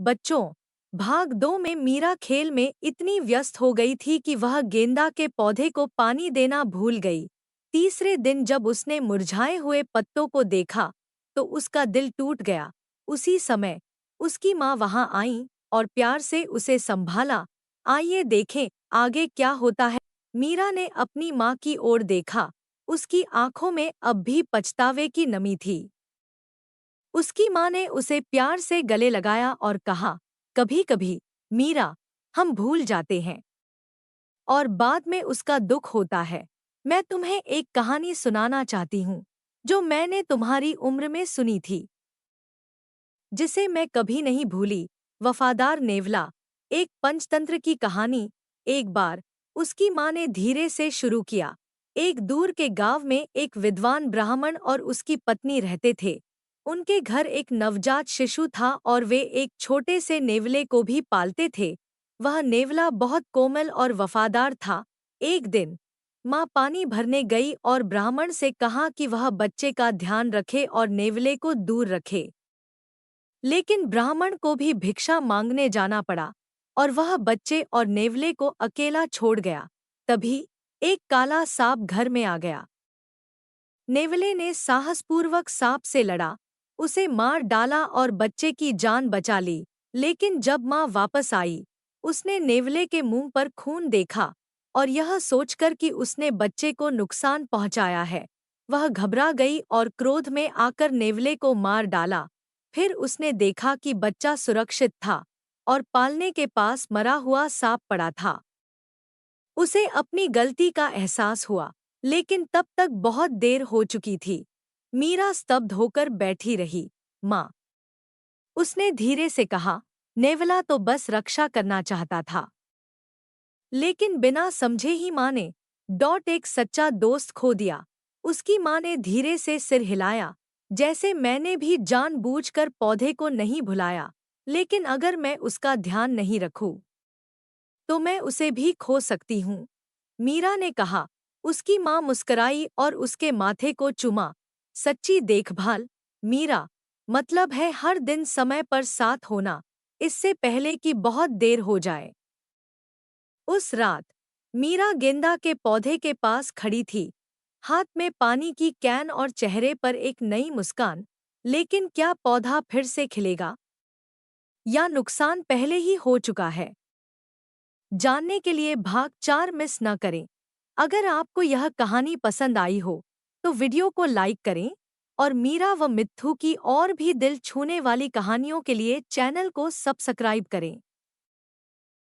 बच्चों, भाग 2 में मीरा खेल में इतनी व्यस्त हो गई थी कि वह गेंदा के पौधे को पानी देना भूल गई। तीसरे दिन जब उसने मुरझाए हुए पत्तों को देखा, तो उसका दिल टूट गया। उसी समय उसकी माँ वहां आई और प्यार से उसे संभाला। आइए देखें आगे क्या होता है। मीरा ने अपनी माँ की ओर देखा। उसकी आंखों में अब भी पछतावे की नमी थी। उसकी माँ ने उसे प्यार से गले लगाया और कहा, कभी कभी मीरा, हम भूल जाते हैं और बाद में उसका दुख होता है। मैं तुम्हें एक कहानी सुनाना चाहती हूँ जो मैंने तुम्हारी उम्र में सुनी थी, जिसे मैं कभी नहीं भूली। वफादार नेवला। एक पंचतंत्र की कहानी। एक बार उसकी माँ ने धीरे से शुरू किया। एक दूर के गांव में एक विद्वान ब्राह्मण और उसकी पत्नी रहते थे। उनके घर एक नवजात शिशु था और वे एक छोटे से नेवले को भी पालते थे। वह नेवला बहुत कोमल और वफादार था। एक दिन माँ पानी भरने गई और ब्राह्मण से कहा कि वह बच्चे का ध्यान रखे और नेवले को दूर रखे। लेकिन ब्राह्मण को भी भिक्षा मांगने जाना पड़ा और वह बच्चे और नेवले को अकेला छोड़ गया। तभी एक काला सांप घर में आ गया। नेवले ने साहसपूर्वक सांप से लड़ा, उसे मार डाला और बच्चे की जान बचा ली। लेकिन जब माँ वापस आई, उसने नेवले के मुंह पर खून देखा और यह सोचकर कि उसने बच्चे को नुकसान पहुंचाया है, वह घबरा गई और क्रोध में आकर नेवले को मार डाला। फिर उसने देखा कि बच्चा सुरक्षित था और पालने के पास मरा हुआ सांप पड़ा था। उसे अपनी गलती का एहसास हुआ, लेकिन तब तक बहुत देर हो चुकी थी। मीरा स्तब्ध होकर बैठी रही। माँ, उसने धीरे से कहा, नेवला तो बस रक्षा करना चाहता था। लेकिन बिना समझे ही माँ ने एक सच्चा दोस्त खो दिया। उसकी माँ ने धीरे से सिर हिलाया, जैसे मैंने भी जानबूझकर पौधे को नहीं भुलाया, लेकिन अगर मैं उसका ध्यान नहीं रखूं, तो मैं उसे भी खो सकती हूँ। मीरा ने कहा। उसकी माँ मुस्कराई और उसके माथे को चूमा। सच्ची देखभाल, मीरा, मतलब है हर दिन समय पर साथ होना, इससे पहले कि बहुत देर हो जाए। उस रात मीरा गेंदा के पौधे के पास खड़ी थी, हाथ में पानी की कैन और चेहरे पर एक नई मुस्कान। लेकिन क्या पौधा फिर से खिलेगा या नुकसान पहले ही हो चुका है? जानने के लिए भाग 4 मिस न करें। अगर आपको यह कहानी पसंद आई हो तो वीडियो को लाइक करें और मीरा व मित्थु की और भी दिल छूने वाली कहानियों के लिए चैनल को सब्सक्राइब करें।